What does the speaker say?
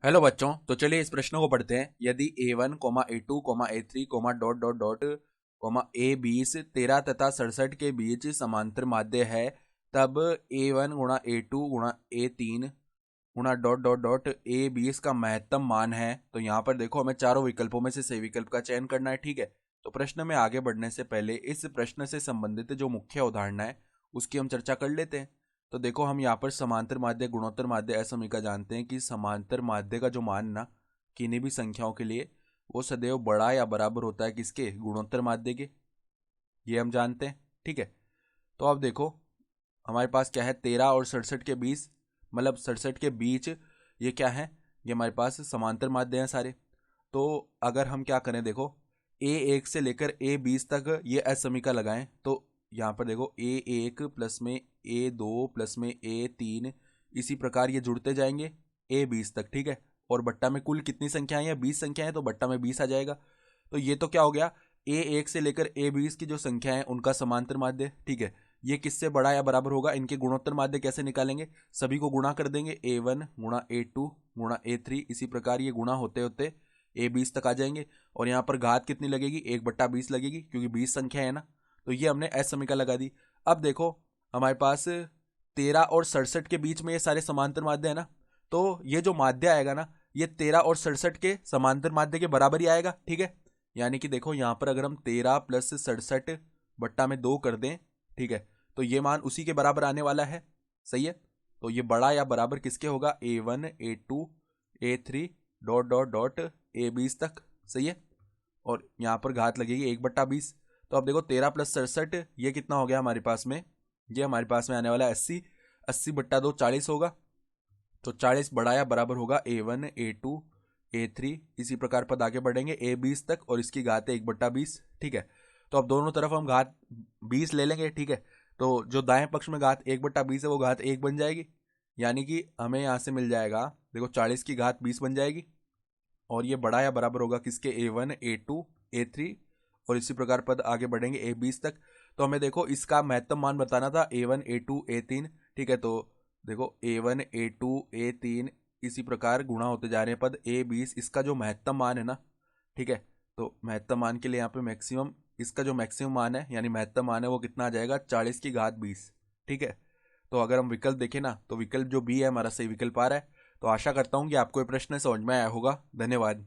Hello बच्चों, तो चलिए इस प्रश्न को पढ़ते हैं। यदि a1, a2, a3, dot dot dot, a20, 13 तथा 67 के बीच समांतर माध्य है, तब a1 गुणा a2 गुणा a3 गुणा डॉट डॉट डॉट a20 का महत्तम मान है। तो यहाँ पर देखो, हमें चारों विकल्पों में से सही विकल्प का चयन करना है। ठीक है, तो प्रश्न में आगे बढ़ने से पहले इस प्रश्न से संबंधित जो मुख्य उदाहरण है उसकी हम चर्चा कर लेते हैं। तो देखो, हम यहाँ पर समांतर माध्य, गुणोत्तर माध्य, असमीका जानते हैं कि समांतर माध्य का जो मान ना किन्हीं भी संख्याओं के लिए वो सदैव बड़ा या बराबर होता है किसके, गुणोत्तर माध्य के। ये हम जानते हैं। ठीक है, तो अब देखो हमारे पास क्या है, 13 और 67 के बीच, मतलब 67 के बीच ये क्या है, ये हमारे पास समांतर माध्य हैं सारे। तो अगर हम क्या करें, देखो a1 से लेकर a20 तक ये असमीका लगाएं, तो यहाँ पर देखो a1 प्लस में a2 प्लस में a3, इसी प्रकार ये जुड़ते जाएंगे a20 तक। ठीक है, और बट्टा में कुल कितनी संख्याएं हैं, 20 संख्याएं, तो बट्टा में 20 आ जाएगा। तो ये तो क्या हो गया, a1 से लेकर a20 की जो संख्या है उनका समांतर माध्य। ठीक है, ये किससे बड़ा या बराबर होगा, इनके गुणोत्तर माध्य कैसे निकालेंगे, सभी को गुणा कर देंगे, a1 गुणा a2 गुणा a3, इसी प्रकार ये गुणा होते होते a20 तक आ जाएंगे। और यहाँ पर घात कितनी लगेगी, 1/20 लगेगी, क्योंकि 20 संख्या है ना। तो ये हमने एस समीकरण लगा दी। अब देखो हमारे पास 13 और 67 के बीच में ये सारे समांतर माध्य है ना, तो ये जो माध्य आएगा ना, ये 13 और 67 के समांतर माध्य के बराबर ही आएगा। ठीक है, यानी कि देखो यहाँ पर अगर हम 13 प्लस 67 बट्टा में 2 कर दें, ठीक है, तो ये मान उसी के बराबर आने वाला है। सही है, तो ये बड़ा या बराबर किसके होगा, a1 a2 a3 dot dot dot a20 तक। सही है, और यहाँ पर घात लगेगी 1/20। तो अब देखो 13 प्लस 67, ये कितना हो गया हमारे पास में, ये हमारे पास में आने वाला है 80। 80/2 40 होगा, तो 40 बड़ा या बराबर होगा a1 a2 a3, इसी प्रकार पद आगे बढ़ेंगे a20 तक, और इसकी घात है 1/20। ठीक है, तो अब दोनों तरफ हम घात 20 ले लेंगे। ठीक है, तो जो दाएं पक्ष में घात 1/20 है वो घात 1 बन जाएगी, यानी कि हमें यहाँ से मिल जाएगा, देखो 40 की घात 20 बन जाएगी, और ये बड़ा या बराबर होगा किसके, a1 a2 a3, और इसी प्रकार पद आगे बढ़ेंगे a20 तक। तो हमें देखो इसका महत्तम मान बताना था, a1 a2 a3। ठीक है, तो देखो a1 a2 a3, इसी प्रकार गुणा होते जा रहे हैं पद a20, इसका जो महत्तम मान है ना। ठीक है, तो महत्तम मान के लिए यहाँ पे मैक्सिमम, इसका जो मैक्सिमम मान है यानी महत्तम मान है वो कितना आ जाएगा, 40 की घात 20। ठीक है, तो अगर हम विकल्प देखें ना, तो विकल्प जो बी है हमारा सही विकल्प आ रहा है। तो आशा करता हूँ कि आपको ये प्रश्न समझ में आया होगा। धन्यवाद।